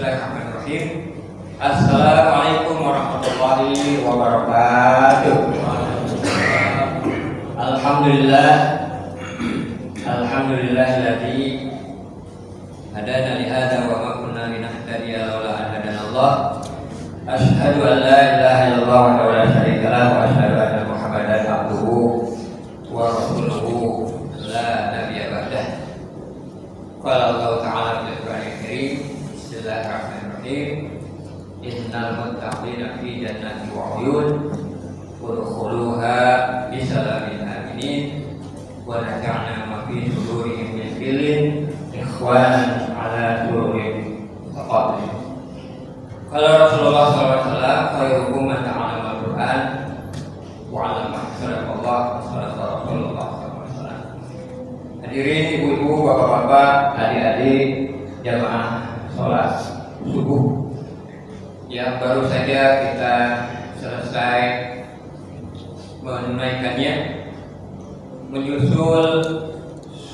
Bismillahirrahmanirrahim. Assalamualaikum warahmatullahi wabarakatuh. Alhamdulillahilladzi hadana li hadza wa ma kunna linahtadiya laula an hadanallah. Asyhadu an la ilaha illallah wa la syarika lahu wa asyhadu anna Muhammadan abduhu wa rasuluhu la nabiyya ba'dah. Qala Allah ta'ala fil Qur'anil Karim. Bismillahirrahmanirrahim. Innal muttaqina fi jannatin wa 'uyun udkhuluha bisalamin aminin wa naza'na ma fi sudurihim min ghillin ikhwanan 'ala sururin mutaqabilin. Qala Rasulullah sallallahu alaihi wasallam khairukum man ta'allama al-Qur'an wa 'allama. Sadaqallah wa sadaqa Rasulullah sallallahu alaihi wasallam. Hadirin ibu-ibu, bapak-bapak, adik-adik jamaah sholat subuh yang baru saja kita selesai menunaikannya, menyusul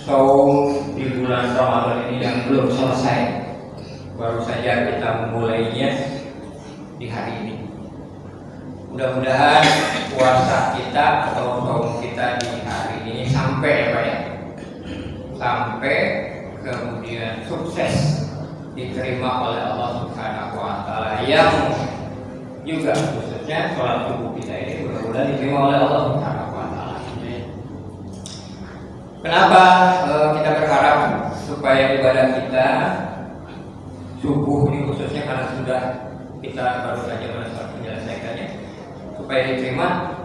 saum di bulan Ramadan ini yang belum selesai. Baru saja kita memulainya di hari ini. Mudah-mudahan puasa kita atau saum kita di hari ini sampai ya Pak ya, sampai kemudian sukses diterima oleh Allah Subhanahu wa Ta'ala, yang juga khususnya sholat subuh kita ini mudah-mudahan diterima oleh Allah Subhanahu wa Ta'ala. Kenapa kita berharap supaya ibadah kita subuh ini khususnya, karena sudah kita baru saja menyelesaikannya, supaya diterima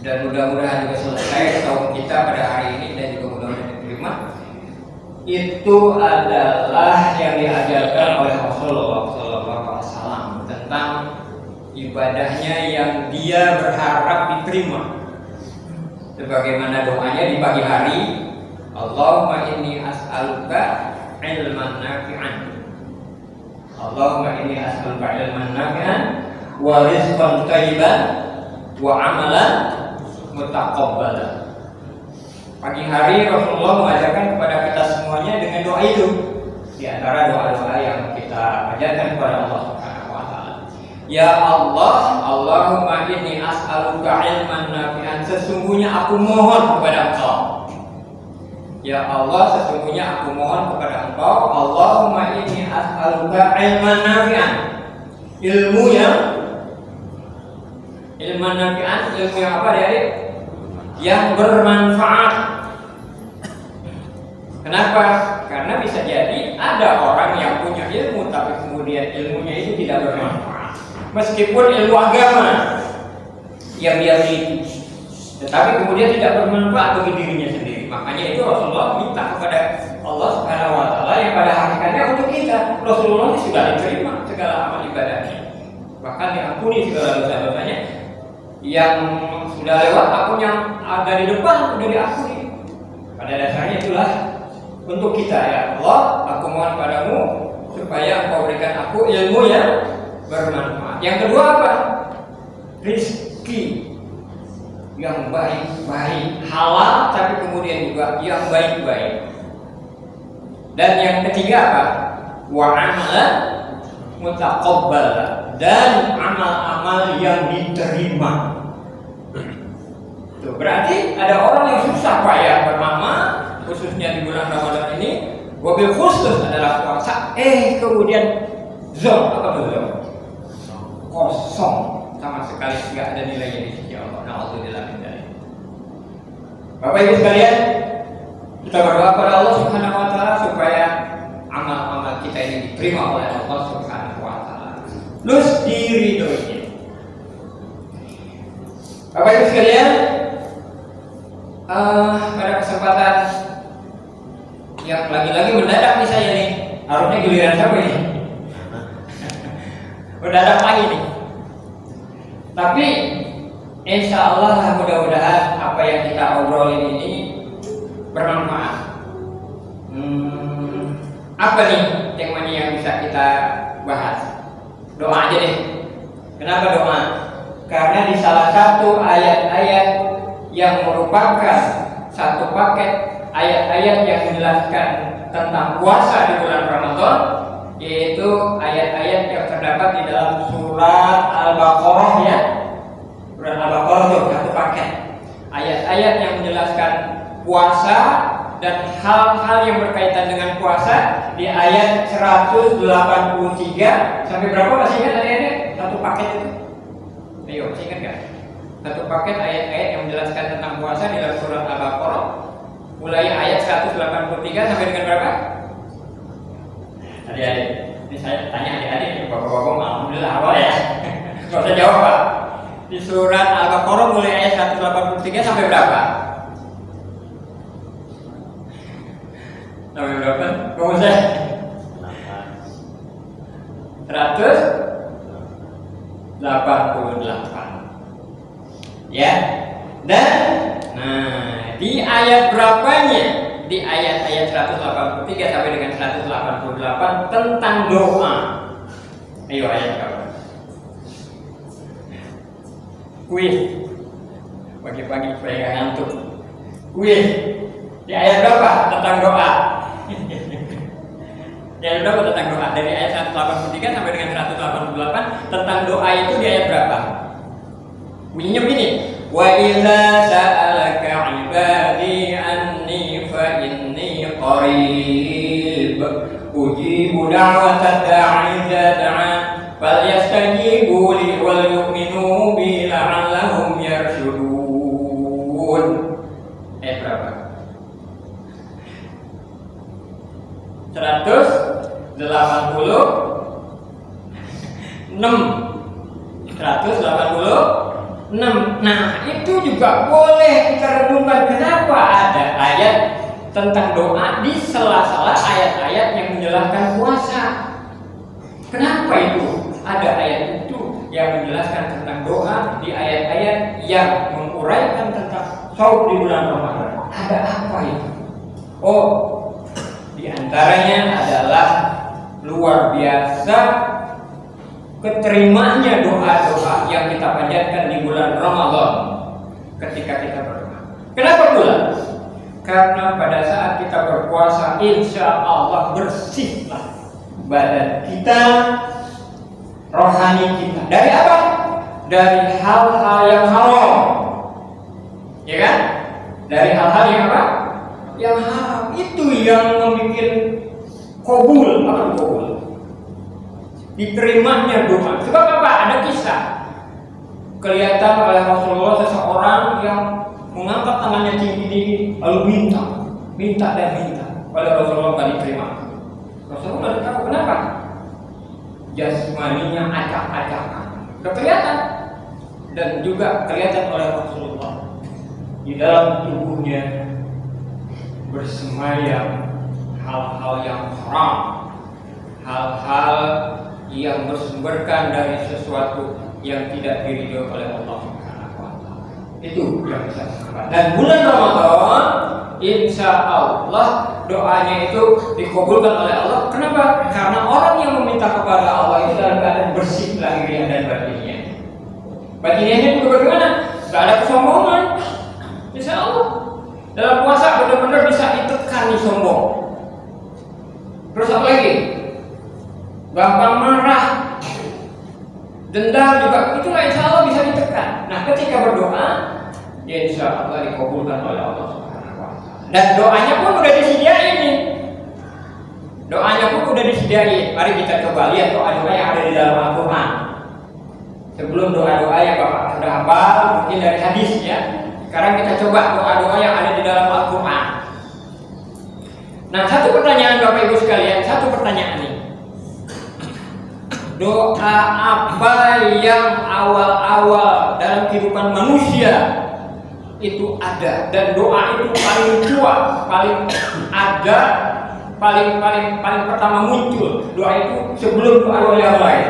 dan mudah-mudahan juga selesai saum kita pada hari ini dan juga mudah-mudahan diterima. Itu adalah yang diajarkan oleh Rasulullah SAW tentang ibadahnya yang dia berharap diterima. Sebagaimana doanya di pagi hari, Allahumma inni as'aluka ilman nafi'an, Allahumma inni as'aluka ilman nafi'an wa rizqan thayyiban wa amalan mutaqabbalan. Pagi hari Rasulullah mengajarkan kepada kita semuanya dengan doa itu. Di antara doa-doa yang kita ajarkan kepada Allah Subhanahu wa Ta'ala. Ya Allah, Allahumma inni as'aluka ilman nafi'an, sesungguhnya aku mohon kepada Engkau. Ya Allah, sesungguhnya aku mohon kepada Engkau. Allahumma inni as'aluka ilman nafi'an, ilmu yang ilman nafi'an, ilmu yang apa ya? Yang bermanfaat. Kenapa? Karena bisa jadi ada orang yang punya ilmu tapi kemudian ilmunya itu tidak bermanfaat, meskipun ilmu agama yang dia miliki, tetapi kemudian tidak bermanfaat bagi dirinya sendiri. Makanya itu Rasulullah minta kepada Allah Subhanahu wa Ta'ala yang pada hakikatnya untuk kita. Rasulullah sudah diterima segala amal ibadahnya, bahkan diampuni segala dosa-dosanya. Yang sudah lewat akun yang ada di depan sudah diampuni. Pada dasarnya itulah untuk kita, ya Allah, aku mohon padamu supaya Engkau berikan aku ilmu yang bermanfaat. Yang kedua apa? Rizki yang baik-baik, halal tapi kemudian juga yang baik-baik. Dan yang ketiga apa? Wa amalan mutaqabbalan, dan amal-amal yang diterima. Tuh, berarti ada orang yang susah payah beramal, khususnya di bulan Ramadan ini, wabil khusus adalah puasa. Kemudian zon, apa tuh zon? Kosong, sama sekali tidak ada nilainya di sisi Allah. Na'udzubillah min dzalik. Bapak Ibu sekalian, kita berdoa kepada Allah Subhanahu wa Ta'ala supaya amal-amal kita ini diterima oleh Allah Subhanahu wa Ta'ala, plus diridhoinya. Bapak Ibu sekalian, pada kesempatan yang lagi-lagi mendadak nih saya nih, harusnya giliran siapa ini? Mendadak lagi nih. Tapi insya Allah mudah-mudahan apa yang kita obrolin ini bermanfaat. Apa nih temanya yang bisa kita bahas? Doa aja deh. Kenapa doa? Karena di salah satu ayat-ayat yang merupakan satu paket ayat-ayat yang menjelaskan tentang puasa di bulan Ramadan, yaitu ayat-ayat yang terdapat di dalam surat Al-Baqarah ya. Surat Al-Baqarah itu satu paket. Ayat-ayat yang menjelaskan puasa dan hal-hal yang berkaitan dengan puasa di ayat 183 sampai berapa, masih ingat ayatnya? Satu paket itu. Ayo, masih ingat nggak? Satu paket ayat-ayat yang menjelaskan tentang puasa di dalam surat Al-Baqarah. Mulai ayat 183 sampai dengan berapa? Adik-adik, ini saya tanya adik-adik, bapak-bapak alhamdulillah awal ya. Nggak usah jawab Pak. Di surat Al-Baqarah mulai ayat 183 sampai berapa? Sampai berapa? Kamu saya? 188. Ya. Dan di ayat berapanya? Di ayat-ayat 183 sampai dengan 188 tentang doa. Ayo ayat berapa? Kuis. Pagi-pagi supaya nggak ngantuk. Kuis. Di ayat berapa tentang doa? Di ayat berapa tentang doa? Dari ayat 183 sampai dengan 188 tentang doa itu di ayat berapa? Bunyinya begini. Wa idza sa'alaka 'ibadi anni fa inni qarib ujibu da'watad da'i idza da'an falyastajibu li wal yu'minu bi la'allahum yarshudun. Ayat berapa? 186. 186. Nah, itu juga boleh kita renungkan kenapa ada ayat tentang doa di sela-sela ayat-ayat yang menjelaskan puasa. Kenapa itu? Ada ayat itu yang menjelaskan tentang doa di ayat-ayat yang menguraikan tentang shaum di bulan Ramadan. Ada apa itu? Oh, di antaranya adalah luar biasa keterimanya doa-doa yang kita panjatkan di bulan Ramadan ketika kita berdoa. Kenapa pula? Karena pada saat kita berpuasa, insya Allah bersihlah badan kita, rohani kita. Dari apa? Dari hal-hal yang haram, ya kan? Dari hal-hal yang apa? Yang haram. Itu yang membuat qabul, apa qabul? Diterimanya doa. Sebab apa? Ada kisah kelihatan oleh Rasulullah seseorang yang mengangkat tangannya tinggi lalu minta dan minta. Oleh Rasulullah tidak diterima. Rasulullah tidak tahu kenapa. Jasmaninya acak-acakan. Kelihatan dan juga kelihatan oleh Rasulullah di dalam tubuhnya bersemayam hal-hal yang haram, hal-hal yang bersumberkan dari sesuatu yang tidak diridhoi oleh Allah Subhanahu wa taala. Itu yang bisa disebut. Dan bulan Ramadan insya Allah doanya itu dikabulkan oleh Allah. Kenapa? Karena orang yang meminta kepada Allah itu dalam keadaan bersih lahiriah dan batinnya. Batinnya itu bagaimana? Tidak ada kesombongan. Insya Allah dalam puasa benar-benar bisa ditekan nih sombong. Terus apa lagi? Gampang marah, dendam juga, itulah insya Allah bisa ditekan. Nah, ketika berdoa, ya insya Allah dikabulkan oleh Allah Subhanahu wa taala. Dan doanya pun udah disediain nih. Doanya pun udah disediain. Mari kita coba lihat doa-doa yang ada di dalam Al-Quran. Sebelum doa-doa yang Bapak sudah hafal, mungkin dari hadis ya. Sekarang kita coba doa-doa yang ada di dalam Al-Quran. Nah, satu pertanyaan Bapak Ibu sekalian, satu pertanyaan nih. Doa apa yang awal-awal dalam kehidupan manusia itu ada, dan doa itu paling kuat, paling ada, paling pertama muncul. Doa itu sebelum doa yang lain.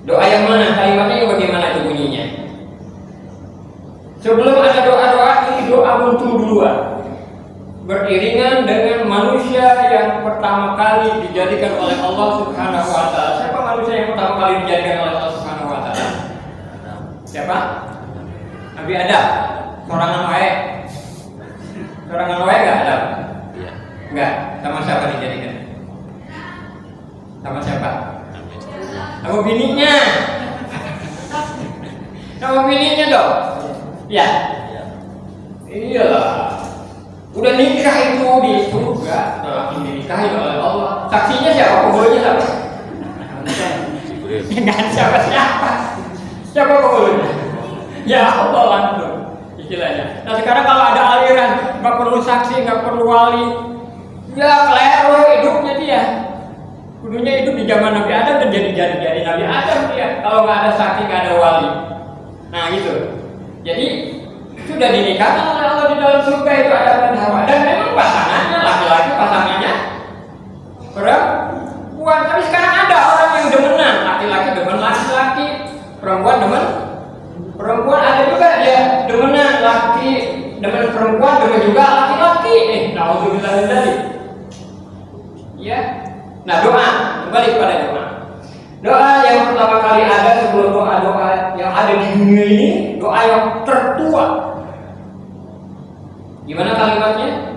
Doa yang mana? Kalimatnya bagaimana itu bunyinya? Sebelum ada doa-doa ini doa muncul duluan, beriringan dengan manusia yang pertama kali dijadikan oleh Allah Subhanahu wa taala. Siapa manusia yang pertama kali dijadikan oleh Allah Subhanahu wa taala? Siapa? Nabi Adam. Sorangan wae. Sorangan wae enggak Adam? Iya. Enggak. Sama siapa dijadikan? Sama bininya. Sama bininya dong. Ya. Iyalah. Udah nikah itu di surga, laki dinikahi oleh Allah. Saksinya siapa? Penghulunya siapa? Dengan siapa? Siapa penghulunya? Ya Allah langsung istilahnya. Nah sekarang kalau ada aliran nggak perlu saksi, nggak perlu wali, ya keliru hidupnya dia. Kudunya hidup di zaman Nabi Adam dan jadi Nabi Adam dia. Kalau nggak ada saksi, nggak ada wali. Nah gitu. Jadi sudah dinikahkan oleh Allah di dalam surga itu Adam dan Hawa. Dan memang pasangannya laki-laki, pasangannya perempuan. Tapi sekarang ada orang yang demenan, laki-laki demen laki-laki, perempuan demen perempuan. Ada juga ya demenan laki, demen perempuan, demen juga laki-laki. Nauzubillah dari. Ya. Nah doa, kembali kepada doa. Doa yang pertama kali ada sebelum doa yang ada di dunia ini, doa yang tertua. Gimana kalimatnya?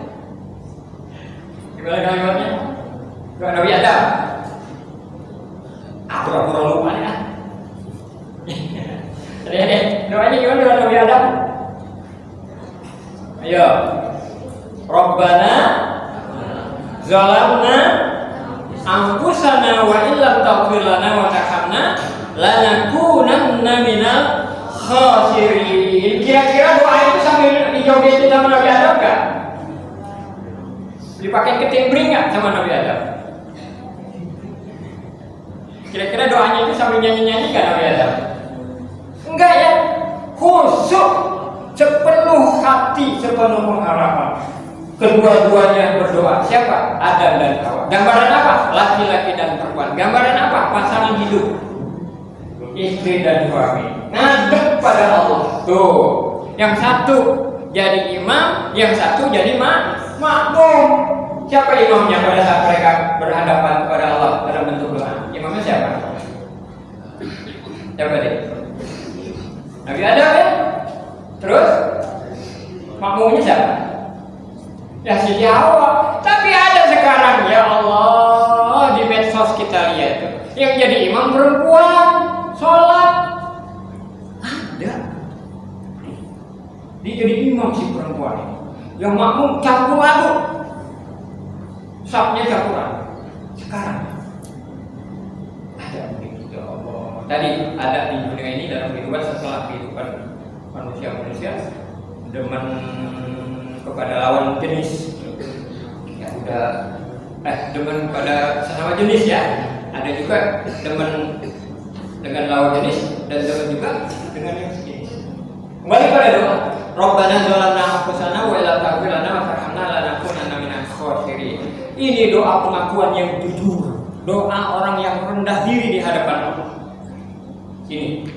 Doa Nabi Adam. Pura-pura lupa ya. Doanya gimana doa Nabi Adam? Ayo. Rabbana zalamna anfusana wa illam taghfir lana wa tarhamna lanakunanna minal khasirin. Kira-kira doa itu sambil dijogetin sama Nabi Adam enggak? Dipakai ketimbring enggak sama Nabi Adam? Kira-kira doanya itu sambil nyanyi-nyanyi enggak Nabi Adam? Enggak ya. Khusyuk, sepenuh hati, sepenuh pengharapan. Kedua-duanya berdoa. Siapa? Adam dan Hawa. Gambaran apa? Laki-laki dan perempuan. Gambaran apa? Pasangan hidup. Istri dan suami. Ngadep pada Allah. Tuh. Yang satu jadi imam, yang satu jadi makmum. Siapa imamnya pada saat mereka berhadapan kepada Allah dalam bentuk doa? Imamnya siapa? Siapa dia? Nabi Adam ya? Terus makmumnya siapa? Ya Siti Hawa. Tapi ada sekarang ya Allah di medsos kita lihat yang jadi imam perempuan sholat ada. Dia jadi imam si perempuan ini. Yang makmum campur aduk, sapnya campuran. Sekarang ada begitu ya Allah. Tadi ada di dunia ini dalam kehidupan setelah kehidupan manusia demen kepada lawan jenis, ya udah demen pada sesama jenis ya. Ada juga demen dengan lawan jenis dan demen juga dengan yang sejenis. Kembali pada doa. Rabbana zalamna anfusana wa illam taghfir lana wa tarhamna lanakunanna minal khasirin. Ini doa pengakuan yang jujur, doa orang yang rendah diri di hadapan Allah. Ini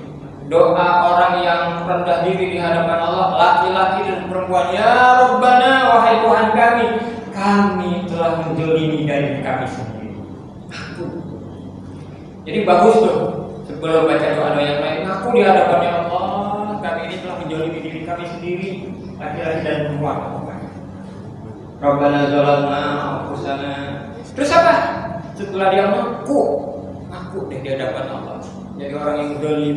doa orang yang rendah diri di hadapan Allah, laki-laki dan perempuan. Ya Rabbana, wahai Tuhan kami telah menjelimi dari kami sendiri. Jadi bagus tuh sebelum baca doa yang lain, ngaku di hadapannya Allah, kami ini telah menjelimi diri kami sendiri, laki-laki dan perempuan. Rabbana zalamna anfusana. Terus apa? Setelah dia ngaku deh di hadapan Allah, jadi orang yang zalim.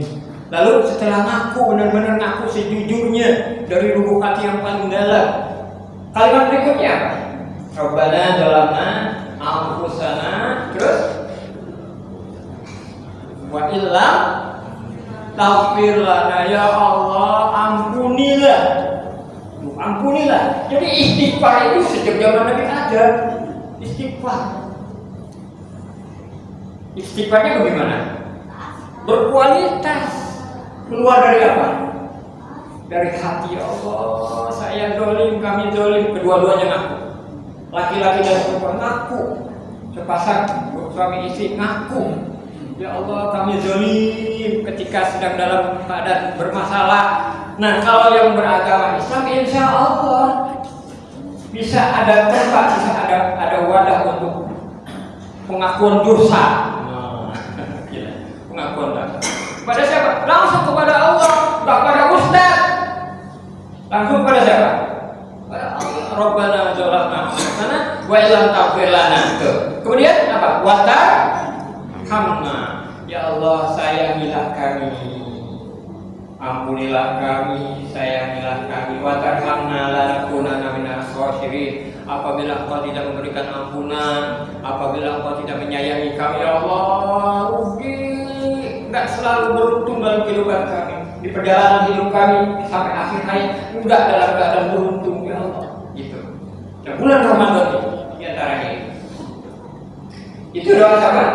Lalu setelah ngaku, benar-benar ngaku sejujurnya dari lubuk hati yang paling dalam, kalimat berikutnya apa? Rabbana zalamna anfusana. Terus wa illam taghfir lana, ya Allah ampunilah. Ampunilah. Jadi istighfar itu sejak zaman Nabi Adam. Istighfarnya bagaimana? Berkualitas. Keluar dari apa? Dari hati. Ya Allah, saya zalim, kami zalim. Kedua-duanya ngaku. Laki-laki dan perempuan ngaku. Sepasang suami istri ngaku. Ya Allah, kami zalim ketika sedang dalam keadaan bermasalah. Nah, kalau yang beragama Islam, insya Allah bisa ada tempat, bisa ada wadah untuk pengakuan dosa. Pengakuan dosa. Kepada siapa? Langsung kepada Allah, bukan pada ustaz. Langsung kepada siapa? Kepada Allah. Rabbana zalamna anfusana wa illam taghfir lana. Kemudian apa? Wa tarhamna. Ya Allah, sayangilah kami, ampunilah kami, sayangilah kami. Wa tarhamna lanakunanna minal khosirin. Apabila Engkau tidak memberikan ampunan, apabila Engkau tidak menyayangi kami, ya Allah, rugi. Enggak selalu beruntung dalam kehidupan kami. Di perjalanan hidup kami sampai akhir hayat enggak dalam keadaan beruntung, ya Allah. Gitu. Dan bulan Ramadan ini di antaranya itu doa siapa?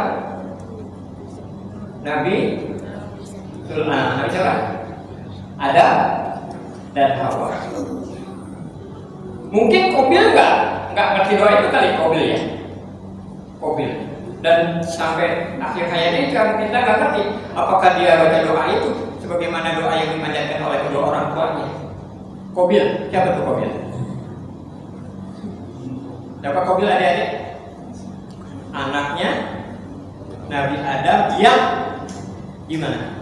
Nabi Sulaiman. Nabi siapa? Adam dan Hawa. Mungkin Qabil enggak ngerti doa itu kali Qabil ya. Qabil. Dan sampai akhir hayatnya kita nggak ngerti apakah dia baca doa itu sebagaimana doa yang dimanjatkan oleh kedua orang tuanya. Qabil, siapa tuh Qabil? Siapa Qabil adik-adik? Anaknya Nabi Adam yang gimana?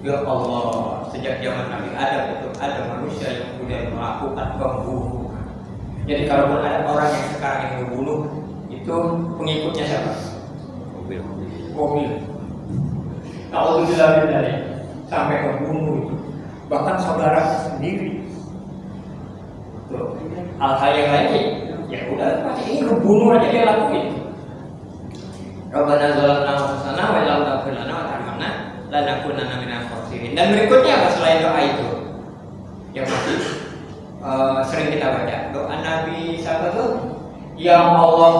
Ya Allah, sejak zaman Nabi Adam itu ada manusia yang kemudian melakukan pembunuhan. Jadi kalau ada orang yang sekarang yang membunuh, itu pengikutnya siapa? Qabil. Kalau dibilang dari sampai membunuh itu, bahkan saudara sendiri. Tuh, hal-hal yang lain, ya udah pasti ini membunuh aja dia lakuin. Rabbana zalamna anfusana wa illam taghfir lana wa tarhamna lanakunanna minal khosirin. Dan berikutnya apa selain doa itu? Yang masih sering kita baca doa Nabi siapa tuh? Yang Allah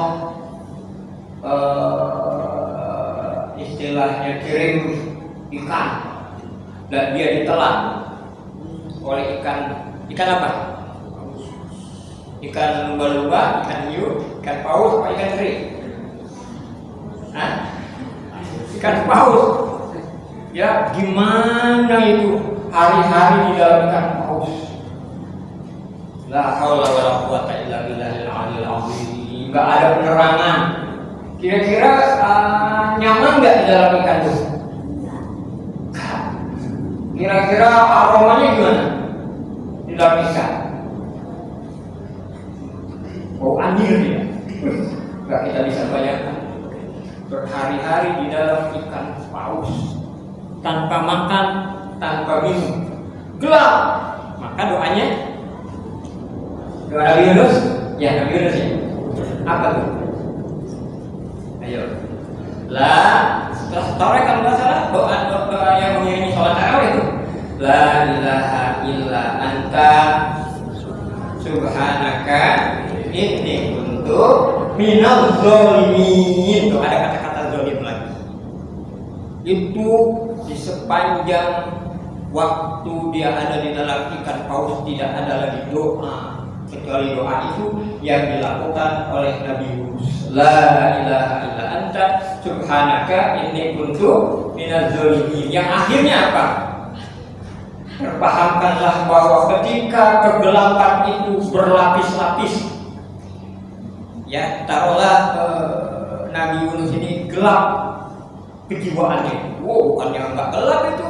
istilahnya kirim ikan dan dia ditelan oleh ikan apa? Ikan lumba-lumba, ikan hiu, ikan paus, apa ikan teri? Hah? Ikan paus. Ya gimana itu hari-hari di dalam ikan paus? La haula wala quwwata illa billahil aliyil azim. Enggak ada penerangan. Kira-kira nyaman enggak di dalam ikan itu? Kira-kira aromanya gimana di dalam ikan? Bau anjir dia. Enggak kita bisa bayangkan. Berhari-hari di dalam ikan paus, tanpa makan, tanpa minum, gelap. Maka doanya doa Nabi Yunus, ya Nabi Yunus ya. Apa tuh? Ayo. Setelah tarawih kalau nggak salah doa yang mengiringi sholat tarawih itu. La ilaha illa anta subhanaka inni kuntu minaz zalimin. Tuh ada kata-kata zalim lagi. Itu di sepanjang waktu dia ada di dalam ikan paus tidak ada lagi doa kecuali doa itu yang dilakukan oleh Nabi Yunus. La ilaha illa anta subhanaka inni kuntu minaz zalimin. Yang akhirnya apa? Terpahamkanlah bahwa ketika kegelapan itu berlapis-lapis, ya taruhlah Nabi Yunus ini gelap kejiwaannya. Wow, bukan yang enggak gelap itu,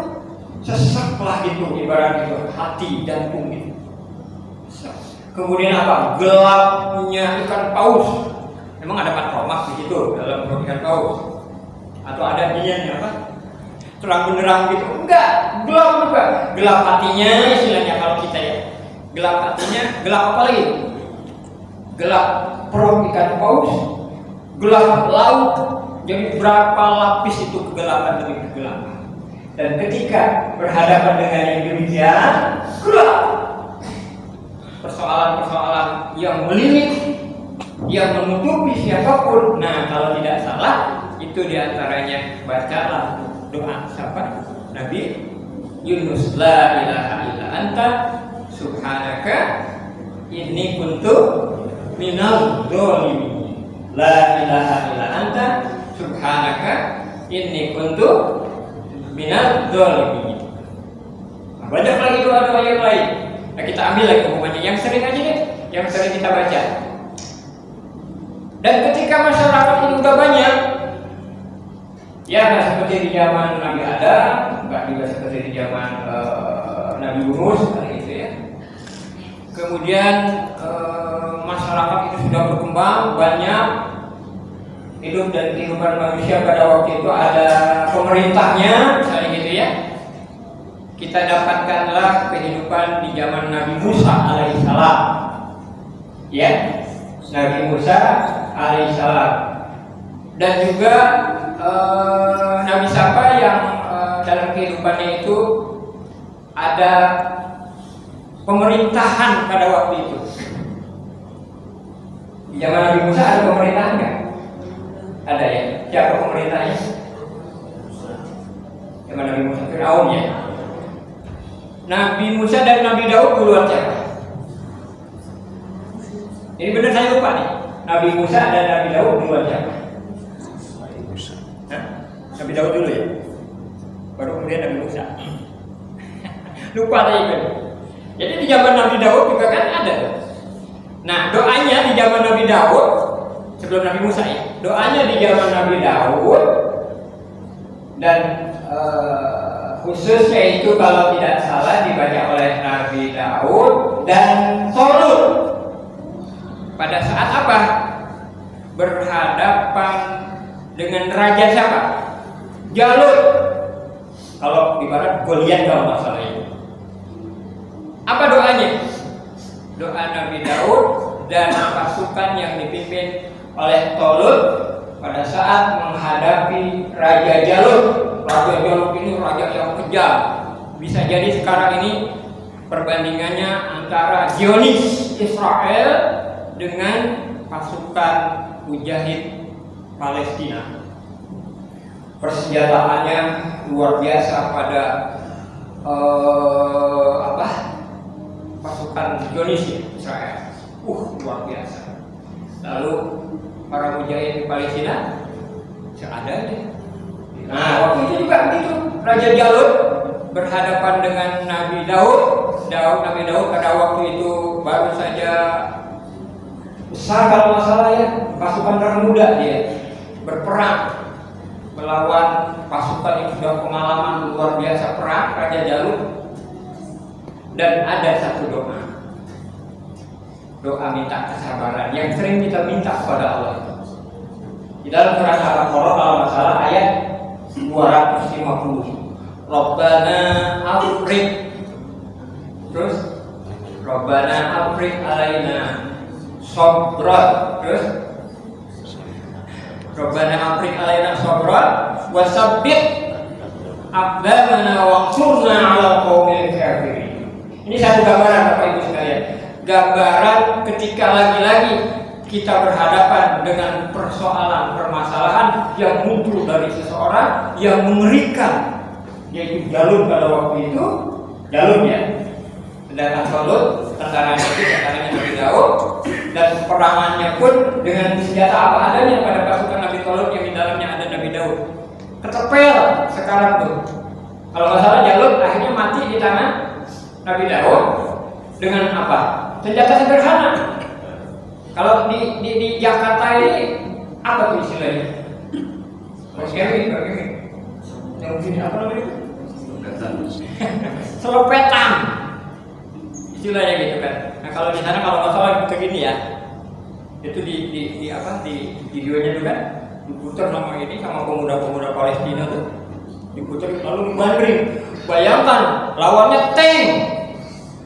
sesaklah itu ibarat itu hati jantung itu. Kemudian apa? Gelapnya ikan paus. Memang ada patromak di situ dalam perut ikan paus. Atau ada dianya apa? Terang benderang gitu. Enggak, gelap juga. Gelap hatinya istilahnya kalau kita ya. Gelap hatinya, gelap apa lagi? Gelap perut ikan paus, gelap laut. Jadi berapa lapis itu kegelapan demi kegelapan. Dan ketika berhadapan dengan yang demikian, gelap. Persoalan-persoalan yang melilit, yang menutupi siapapun. Nah, kalau tidak salah, itu diantaranya bacalah doa siapa? Nabi Yunus. La ilaha illa anta subhanaka inni kuntu minaz zalimin. La ilaha illa anta subhanaka inni kuntu minaz zalimin. Nah, banyak lagi doa-doa yang lain. Nah, kita ambil lagi hukumannya yang sering aja deh, yang sering kita baca. Dan ketika masyarakat ini udah banyak, ya nggak seperti di zaman Nabi Adam, nggak juga seperti di zaman Nabi Yunus, gitu ya. Kemudian masyarakat itu sudah berkembang banyak, hidup dan kehidupan manusia pada waktu itu ada pemerintahnya, misalnya gitu ya. Kita dapatkanlah kehidupan di zaman Nabi Musa alaihissalam, ya, Nabi Musa alaihissalam, dan juga Nabi siapa yang dalam kehidupannya itu ada pemerintahan pada waktu itu. Di zaman Nabi Musa ada pemerintahan nggak? Ada ya. Siapa pemerintahnya? Zaman Nabi Musa, Firaun ya. Nabi Musa dan Nabi Daud duluan siapa? Ini benar saya lupa nih. Nabi Musa dan Nabi Daud duluan siapa? Nabi Daud dulu ya. Baru kemudian Nabi Musa. Lupa tadi kan. Jadi di zaman Nabi Daud juga kan ada. Nah, doanya di zaman Nabi Daud sebelum Nabi Musa ya. Doanya di zaman Nabi Daud dan khususnya itu kalau tidak salah dibaca oleh Nabi Daud dan Thalut. Pada saat apa? Berhadapan dengan raja siapa? Jalut. Kalau di barat Goliat kalau masalah itu. Apa doanya? Doa Nabi Daud dan pasukan yang dipimpin oleh Thalut pada saat menghadapi Raja Jalut. Raja Jalut ini raja yang kejam. Bisa jadi sekarang ini perbandingannya antara Zionis Israel dengan pasukan mujahid Palestina. Persenjataannya luar biasa pada pasukan Zionis Israel. Luar biasa. Lalu para mujahid di Palestina seadanya. Nah, waktu itu juga begitu. Raja Jalut berhadapan dengan Nabi Daud. Nabi Daud pada waktu itu baru saja besar kalau masalah ya, pasukan termuda dia berperang melawan pasukan yang sudah pengalaman luar biasa perang, Raja Jalut. Dan ada satu doa minta kesabaran yang sering kita minta kepada Allah. Di dalam surat Al-Baqarah kalau masalah ayat 250. Rabbana afriq. Terus Rabbana afriq alaina sabran. Terus Rabbana afriq alaina sabran wa sabbit aqdamana wansurna 'alal qaumil kafirin. Ini satu gambaran Bapak Ibu sekalian. Gambaran ketika lagi-lagi kita berhadapan dengan permasalahan yang muncul dari seseorang yang mengerikan, yaitu Jalut pada waktu itu. Jalut ya. Sedangkan Thalut tentaranya Nabi Daud, dan perangannya pun dengan senjata apa adanya pada pasukan Nabi Thalut yang di dalamnya ada Nabi Daud. Ketepel sekarang tuh. Kalau nggak salah Jalut akhirnya mati di tangan Nabi Daud dengan apa? Senjata sederhana. Kalau di Jakarta ini apa tuh istilahnya? Yang begini apa namanya? Selopetan. Istilahnya gitu kan. Nah kalau di sana kalau nggak salah begini ya, itu di videonya juga kan diputar nama ini sama pemuda-pemuda Palestina tuh, diputar lalu dibanding. Bayangkan lawannya tank,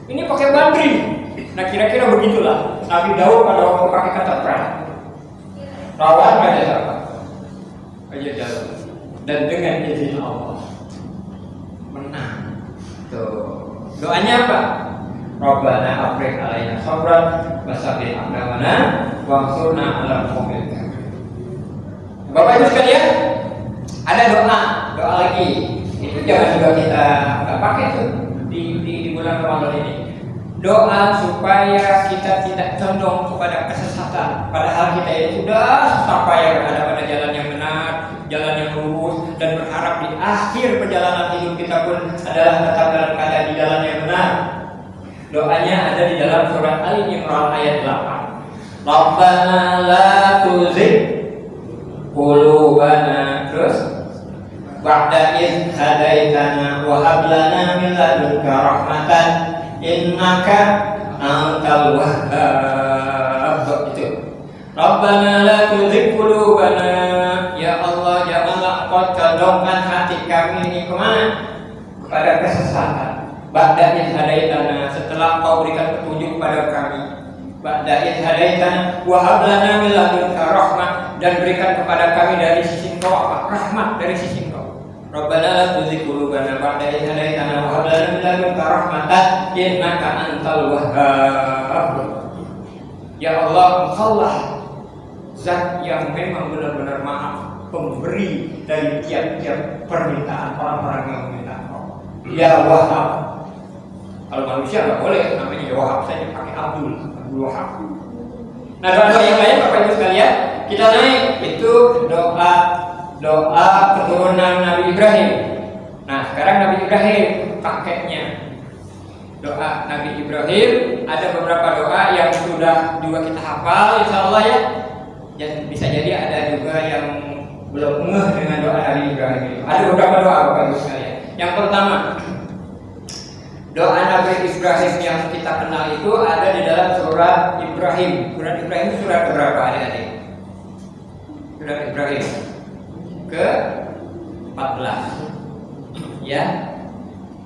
ini pakai bandring. Nah kira-kira begitulah Nabi Daud pada waktu pakai kata perang. Lawan Raja siapa? Raja Jalut. Dan dengan izin Allah menang. Tuh. Doanya apa? Rabbana afriq alaina sabran wa sabbit aqdamana wansurna 'alal qaumil kafirin. Bapak Ibu sekalian, ada doa lagi. Itu jangan juga kita nggak pakai tuh di bulan Ramadan ini. Doa supaya kita tidak condong kepada kesesatan. Padahal kita ini sudah sampai berada pada jalan yang benar, jalan yang lurus, dan berharap di akhir perjalanan hidup kita pun adalah tetap dalam keadaan di jalan yang benar. Doanya ada di dalam surat Ali Imran ayat 8. Rabbana la tuzigh qulubana, terus ba'da idh hadaitana wa hab lana min ladunka rahmatan innaka antal wahhab. Itu Rabbana la tuzigh qulubana Engkau condongkan hati kami ini kemana? Kepada kesesatan. Ba'da idh hadaitana, setelah Engkau berikan petunjuk kepada kami. Ba'da idh hadaitana wa hab lana min ladunka rahmah, dan berikan kepada kami dari sisi Engkau apa? Rahmat dari sisi Engkau. Rabbana la tuzigh qulubana ba'da idh hadaitana wa hab lana min ladunka rahmatan innaka antal wahhab. Ya Allah, Engkaulah Zat yang memang benar-benar maha pemberi dari tiap-tiap permintaan orang-orang yang meminta Engkau. Ya Wahhab. Kalau manusia nggak boleh namanya ya Wahhab saja, pakai Abdul Wahhab. Nah, doa-doa yang lain Bapak Ibu sekalian, kita naik itu doa keturunan Nabi Ibrahim. Nah, sekarang Nabi Ibrahim kakeknya. Doa Nabi Ibrahim, ada beberapa doa yang sudah juga kita hafal insya Allah ya. Dan bisa jadi ada juga yang belum ngeh dengan doa Nabi Ibrahim itu. Ada beberapa doa Bapak Ibu sekalian. Yang pertama, doa Nabi Ibrahim yang kita kenal itu ada di dalam surat Ibrahim. Surat Ibrahim itu surat berapa adik-adik? Surat Ibrahim ke-14. Ya.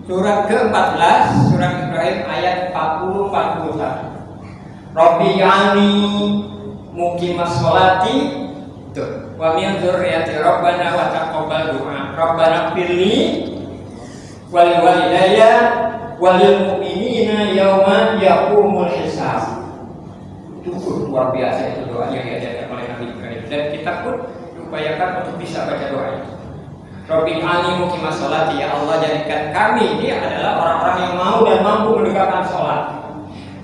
Surat ke-14, surat Ibrahim ayat 40-41. Rabbi yani muqimas sholati wa min dzurriyyati rabbana wa taqabbal du'a rabbana firli wal walidayya wal mu'minina yauma yaqumul hisab. Itu luar biasa itu doa yang diajarkan oleh Nabi Ibrahim, dan kita pun upayakan untuk bisa baca doa itu. Rabbi ani muqimas sholati, ya Allah jadikan kami ini adalah orang-orang yang mau dan mampu menegakkan sholat.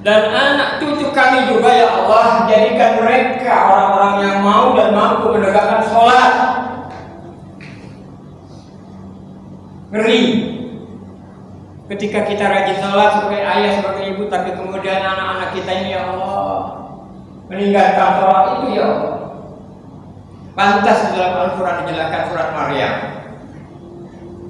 Dan anak cucu kami juga ya Allah, jadikan mereka orang-orang yang mau dan mampu menegakkan sholat. Ngeri ketika kita rajin sholat sebagai ayah, sebagai ibu, tapi kemudian anak-anak kita ini ya Allah meninggalkan sholat itu ya Allah. Pantas dalam Al-Quran dijelaskan surat Maryam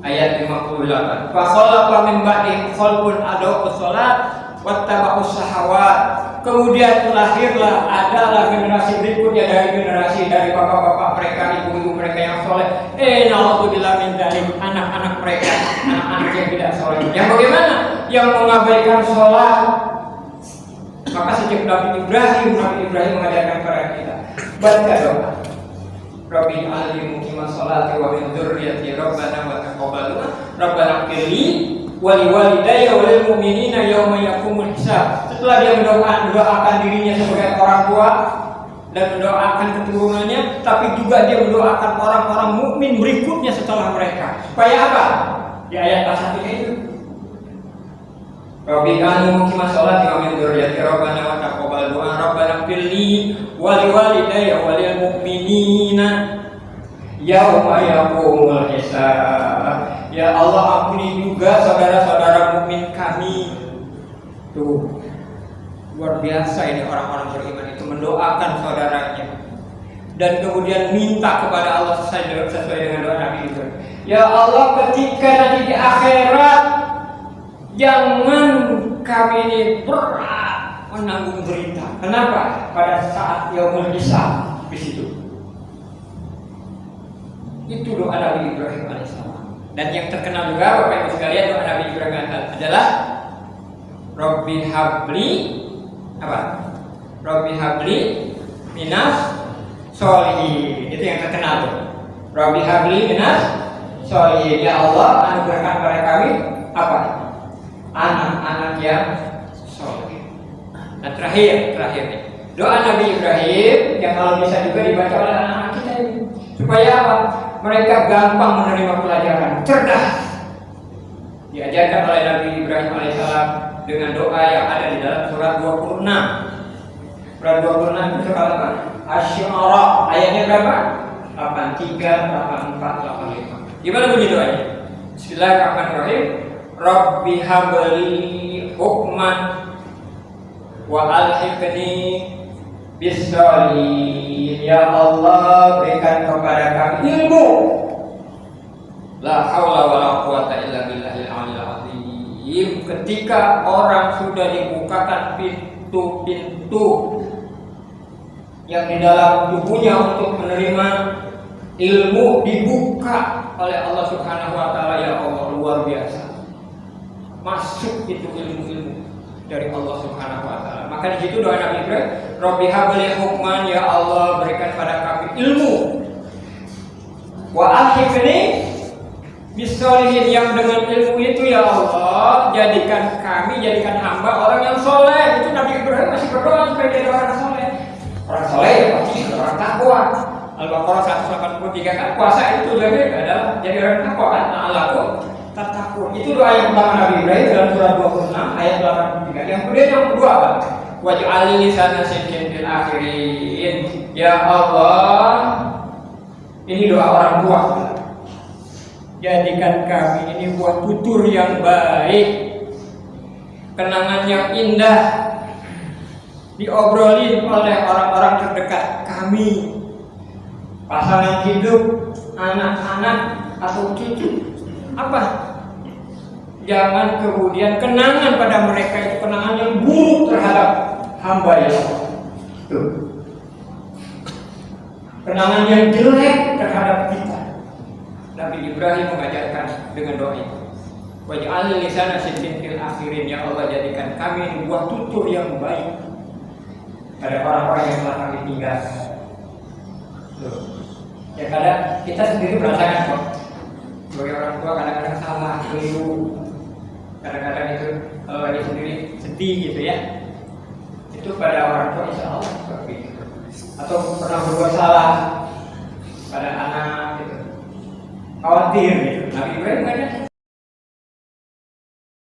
ayat 58. Fa khalaqa min ba'dihim khalqun adaa'us shalat wattaba'us syahawat. Kemudian lahirlah adalah generasi berikutnya dari bapak-bapak mereka, ibu-ibu mereka yang soleh. Na'udzubillah min dzalik, anak-anak mereka, anak-anak yang tidak soleh. Yang bagaimana? Yang mengabaikan sholat. Maka sejak Nabi Ibrahim mengajarkan kepada kita baca doa. Rabbi alim muqimas sholati wa min dzurriyyati rabbana wa taqabbal du'a rabbana qili wali walidayya wal mu'minina yauma yaqumul hisab. Setelah dia mendoakan dirinya sebagai orang tua dan mendoakan keturunannya, tapi juga dia mendoakan orang-orang mukmin berikutnya setelah mereka. Supaya apa? Di ayat pasatnya itu. Rabbi alim muqimas sholati wa min dzurriyyati rabbana wa taqabbal du'a rabbana qili wali walidayya wal mu'minina yauma yaqumul hisab. Ya Allah, ampuni juga saudara-saudara mukmin kami. Tuh, luar biasa ini orang-orang beriman itu mendoakan saudaranya dan kemudian minta kepada Allah sesuai dengan doa Nabi itu. Ya Allah, ketika nanti di akhirat jangan kami ini berat menanggung derita. Kenapa? Pada saat yaumul hisab di situ. Itu doa Nabi Ibrahim alaihissalam. Dan yang terkenal juga Bapak Ibu sekalian doa Nabi Ibrahim adalah Rabbi habli apa? Rabbi habli minas sholihin. Itu yang terkenal tuh. Rabbi habli minas sholihin. Ya Allah, anugerahkan kepada kami apa? Anak-anak yang sholih. Dan terakhir nih, doa Nabi Ibrahim yang kalau bisa juga dibaca oleh anak-anak kita ini. Supaya apa? Mereka gampang menerima pelajaran, cerdas. Diajarkan oleh Nabi Ibrahim alaihissalam dengan doa yang ada di dalam surat 26. Surat 26 itu surat apa? Asy-Syu'ara. Ayatnya berapa? 83, 84, 85. Gimana bunyi doanya? Bismillahirrahmanirrahim. Rabbi habli hukman wa alhiqni bis-sholihin. Ya Allah, berikan kepada kami ilmu. La haula wala quwata illa billahil aliyil azim. Ketika orang sudah dibukakan pintu-pintu yang di dalam tubuhnya untuk menerima ilmu dibuka dibuka oleh Allah Subhanahu wa taala, ya Allah, luar biasa. Masuk itu ilmu-ilmu dari Allah Subhanahu wa taala. Maka di situ doa Nabi Ibrahim, Rabbi habli hukman, ya Allah berikan pada kami ilmu. Wa alhiqni bisolihin, yang dengan ilmu itu ya Allah jadikan hamba orang yang soleh. Itu Nabi Ibrahim masih berdoa supaya jadi orang soleh. Orang soleh pasti orang takwa. Al-Baqarah 183 kan puasa itu tujuannya adalah jadi orang takwa kan. Na'alakum tattaqun. Itu doa yang pertama Nabi Ibrahim dalam surah 26 ayat 83. Yang kemudian yang kedua apa? Waj'al lisana sidqin fil akhirin. Ya Allah, ini doa orang tua. Jadikan kami ini buah tutur yang baik, kenangan yang indah, diobrolin oleh orang-orang terdekat kami, pasangan hidup, anak-anak atau cucu. Apa? Jangan kemudian kenangan pada mereka itu kenangan yang buruk terhadap hamba ya Allah. Tuh. Kenangan yang jelek terhadap kita. Nabi Ibrahim mengajarkan dengan doa itu. Waj'al lisana sidqin fil akhirin, ya Allah jadikan kami ini buah tutur yang baik pada orang-orang yang telah kami tinggalkan. Ya kadang kita sendiri merasakan kok. Sebagai orang tua kadang-kadang salah, keliru. Kadang-kadang itu kalau lagi sendiri sedih gitu ya. Itu pada orang tua insya Allah seperti itu. Atau pernah berbuat salah pada anak gitu. Khawatir gitu. Nabi Ibrahim kan